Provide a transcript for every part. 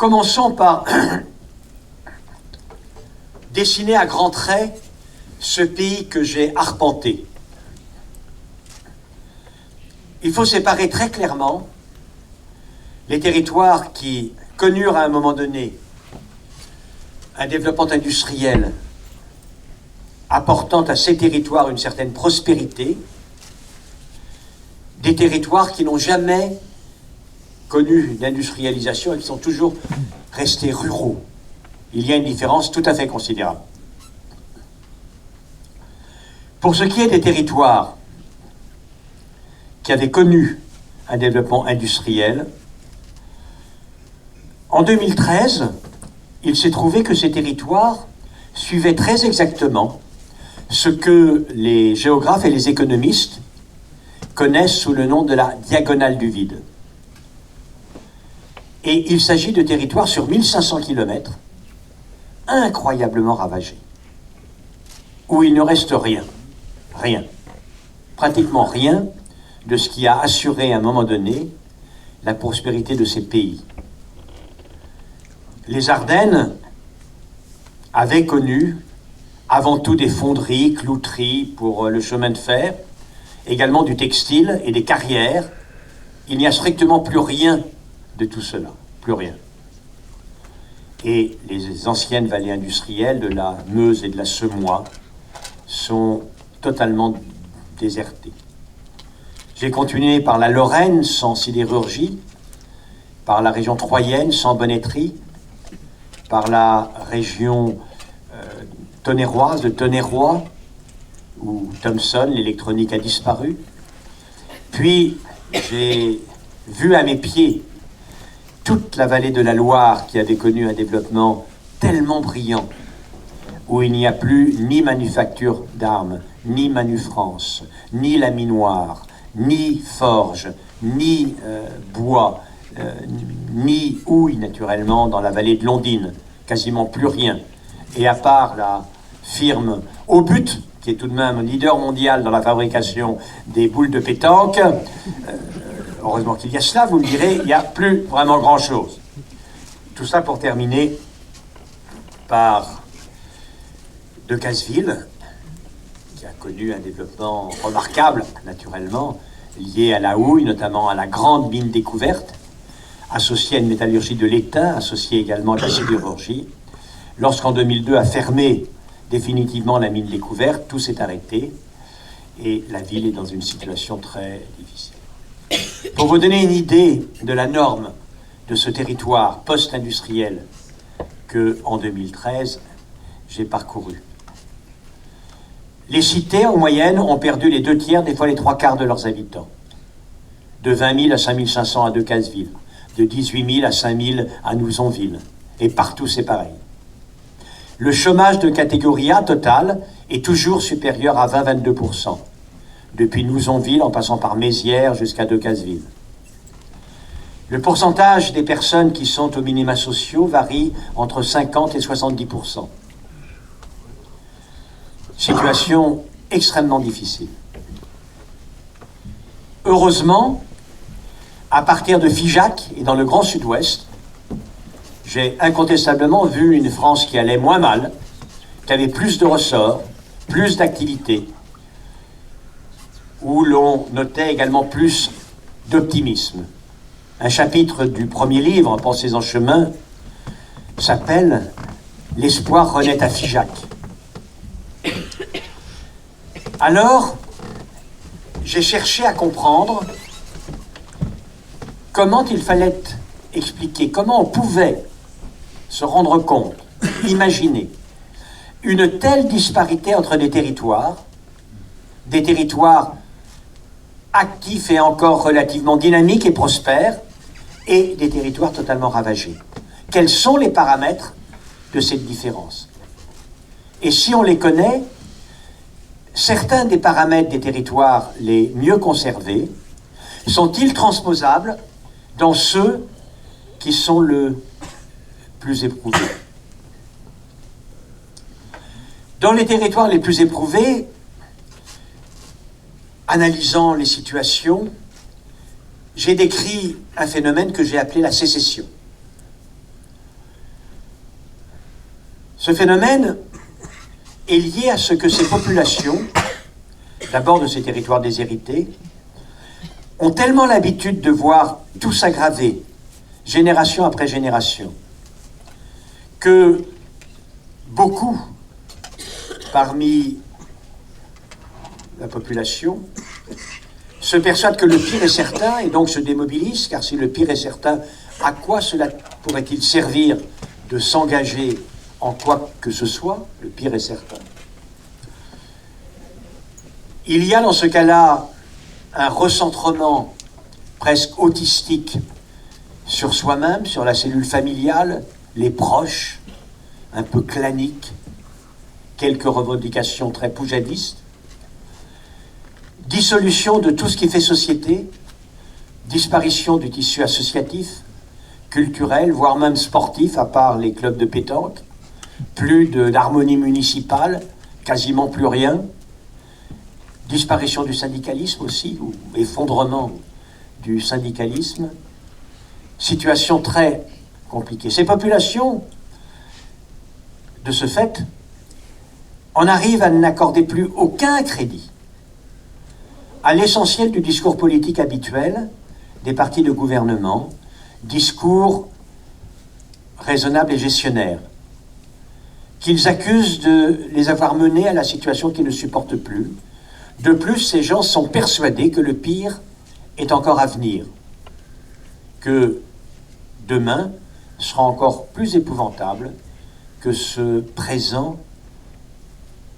Commençons par dessiner à grands traits ce pays que j'ai arpenté. Il faut séparer très clairement les territoires qui connurent à un moment donné un développement industriel apportant à ces territoires une certaine prospérité, des territoires qui n'ont jamais connu d'industrialisation et qui sont toujours restés ruraux. Il y a une différence tout à fait considérable. Pour ce qui est des territoires qui avaient connu un développement industriel, en 2013, il s'est trouvé que ces territoires suivaient très exactement ce que les géographes et les économistes connaissent sous le nom de la diagonale du vide. Et il s'agit de territoires sur 1500 km, incroyablement ravagés, où il ne reste rien, pratiquement rien de ce qui a assuré à un moment donné la prospérité de ces pays. Les Ardennes avaient connu avant tout des fonderies, clouteries pour le chemin de fer, également du textile et des carrières. Il n'y a strictement plus rien de tout cela, plus rien. Et les anciennes vallées industrielles de la Meuse et de la Semois sont totalement désertées. J'ai continué par la Lorraine sans sidérurgie, par la région troyenne sans bonneterie, par la région tonnerroise de Tonnerrois, où Thomson, l'électronique, a disparu. Puis j'ai vu à mes pieds toute la vallée de la Loire qui avait connu un développement tellement brillant, où il n'y a plus ni manufacture d'armes, ni Manufrance, ni laminoir, ni forge, ni bois, ni houille naturellement dans la vallée de l'Ondine, quasiment plus rien. Et à part la firme Aubut, qui est tout de même leader mondial dans la fabrication des boules de pétanque, heureusement qu'il y a cela, vous me direz, il n'y a plus vraiment grand-chose. Tout ça pour terminer par Decazeville, qui a connu un développement remarquable, naturellement, lié à la houille, notamment à la grande mine découverte, associée à une métallurgie de l'étain, associée également à la sidérurgie. Lorsqu'en 2002 a fermé définitivement la mine découverte, tout s'est arrêté et la ville est dans une situation très difficile. Pour vous donner une idée de la norme de ce territoire post-industriel que, en 2013, j'ai parcouru. Les cités, en moyenne, ont perdu les 2/3, des fois les 3/4 de leurs habitants. De 20 000 à 5 500 à Decazeville, de 18 000 à 5 000 à Nouzonville. Et partout, c'est pareil. Le chômage de catégorie A total est toujours supérieur à 20-22%, depuis Nouzonville en passant par Mézières jusqu'à Decazeville. Le pourcentage des personnes qui sont aux minima sociaux varie entre 50 et 70%. Situation extrêmement difficile. Heureusement, à partir de Figeac et dans le Grand Sud-Ouest, j'ai incontestablement vu une France qui allait moins mal, qui avait plus de ressorts, plus d'activités, où l'on notait également plus d'optimisme. Un chapitre du premier livre, Pensées en chemin, s'appelle « L'espoir renaît à Figeac ». Alors, j'ai cherché à comprendre comment il fallait expliquer, comment on pouvait se rendre compte, imaginer une telle disparité entre des territoires actifs et encore relativement dynamiques et prospères, et des territoires totalement ravagés. Quels sont les paramètres de cette différence? Et si on les connaît, certains des paramètres des territoires les mieux conservés sont-ils transposables dans ceux qui sont le plus éprouvés? Dans les territoires les plus éprouvés, analysant les situations, j'ai décrit un phénomène que j'ai appelé la sécession. Ce phénomène est lié à ce que ces populations, d'abord de ces territoires déshérités, ont tellement l'habitude de voir tout s'aggraver, génération après génération, que beaucoup, parmi la population, se persuadent que le pire est certain et donc se démobilisent, car si le pire est certain, à quoi cela pourrait-il servir de s'engager en quoi que ce soit? Le pire est certain. Il y a dans ce cas-là un recentrement presque autistique sur soi-même, sur la cellule familiale, les proches, un peu claniques, quelques revendications très poujadistes, dissolution de tout ce qui fait société, disparition du tissu associatif, culturel, voire même sportif, à part les clubs de pétanque, plus d'harmonie municipale, quasiment plus rien, disparition du syndicalisme aussi, ou effondrement du syndicalisme, situation très compliquée. Ces populations, de ce fait, en arrivent à n'accorder plus aucun crédit à l'essentiel du discours politique habituel des partis de gouvernement, discours raisonnables et gestionnaires, qu'ils accusent de les avoir menés à la situation qu'ils ne supportent plus. De plus, ces gens sont persuadés que le pire est encore à venir, que demain sera encore plus épouvantable que ce présent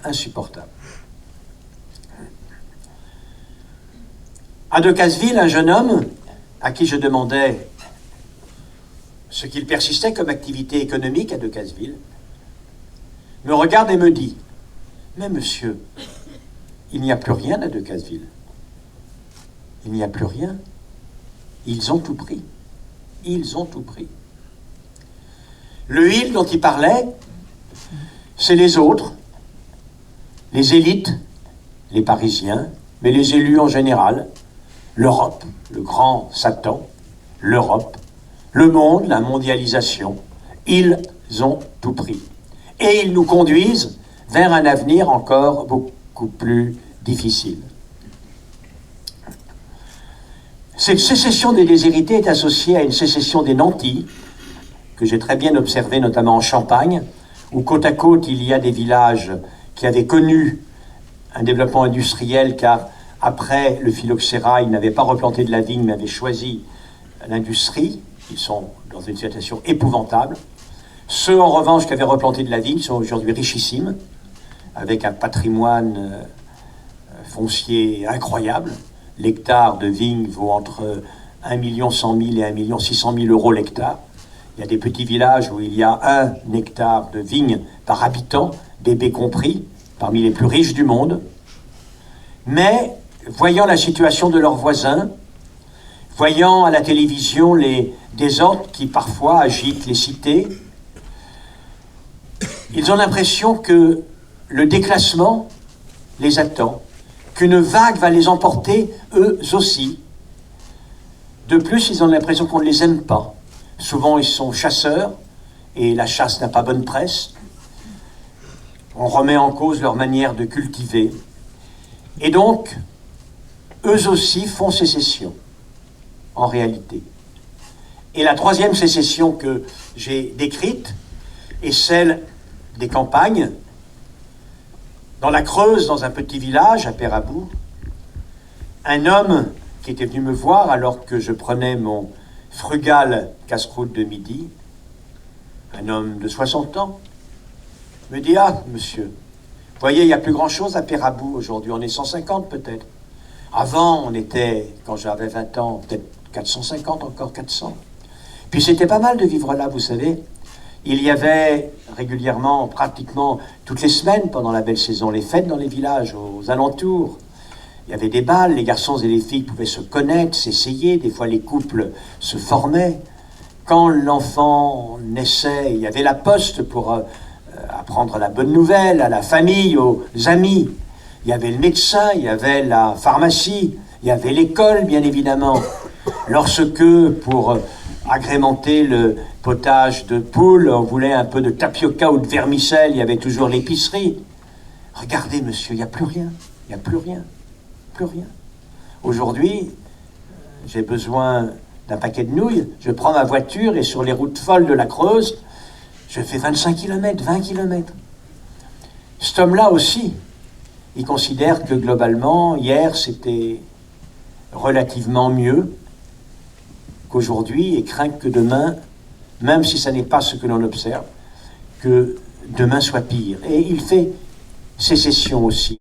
insupportable. À Decazeville, un jeune homme à qui je demandais ce qu'il persistait comme activité économique à Decazeville me regarde et me dit « Mais monsieur, il n'y a plus rien à Decazeville. Il n'y a plus rien. Ils ont tout pris. Ils ont tout pris. » Le « il » dont il parlait, c'est les autres, les élites, les Parisiens, mais les élus en général, l'Europe, le grand Satan, l'Europe, le monde, la mondialisation. Ils ont tout pris. Et ils nous conduisent vers un avenir encore beaucoup plus difficile. Cette sécession des déshérités est associée à une sécession des nantis, que j'ai très bien observé notamment en Champagne, où côte à côte il y a des villages qui avaient connu un développement industriel, car après le phylloxéra, ils n'avaient pas replanté de la vigne, mais avaient choisi l'industrie. Ils sont dans une situation épouvantable. Ceux, en revanche, qui avaient replanté de la vigne sont aujourd'hui richissimes, avec un patrimoine foncier incroyable. L'hectare de vigne vaut entre 1 100 000 et 1 600 000 euros l'hectare. Il y a des petits villages où il y a 1 hectare de vigne par habitant, bébé compris, parmi les plus riches du monde. Mais, voyant la situation de leurs voisins, voyant à la télévision les désordres qui parfois agitent les cités, ils ont l'impression que le déclassement les attend, qu'une vague va les emporter eux aussi. De plus, ils ont l'impression qu'on ne les aime pas. Souvent, ils sont chasseurs, et la chasse n'a pas bonne presse. On remet en cause leur manière de cultiver. Et donc, eux aussi font sécession, en réalité. Et la troisième sécession que j'ai décrite est celle des campagnes. Dans la Creuse, dans un petit village, à Pérabou, un homme qui était venu me voir alors que je prenais mon frugal casse-croûte de midi, un homme de 60 ans, me dit « Ah, monsieur, vous voyez, il n'y a plus grand-chose à Pérabou aujourd'hui, on est 150 peut-être. Avant, on était, quand j'avais 20 ans, peut-être 450, encore 400. Puis c'était pas mal de vivre là, vous savez. Il y avait régulièrement, pratiquement toutes les semaines pendant la belle saison, les fêtes dans les villages, aux alentours. Il y avait des bals, les garçons et les filles pouvaient se connaître, s'essayer, des fois les couples se formaient. Quand l'enfant naissait, il y avait la poste pour apprendre la bonne nouvelle à la famille, aux amis. Il y avait le médecin, il y avait la pharmacie, il y avait l'école, bien évidemment. Lorsque, pour agrémenter le potage de poule, on voulait un peu de tapioca ou de vermicelle, il y avait toujours l'épicerie. Regardez, monsieur, il n'y a plus rien, il n'y a plus rien, plus rien. Aujourd'hui, j'ai besoin d'un paquet de nouilles, je prends ma voiture et sur les routes folles de la Creuse, je fais 25 km, 20 km. Cet homme-là aussi, il considère que globalement, hier, c'était relativement mieux qu'aujourd'hui et craint que demain, même si ça n'est pas ce que l'on observe, que demain soit pire. Et il fait sécession aussi.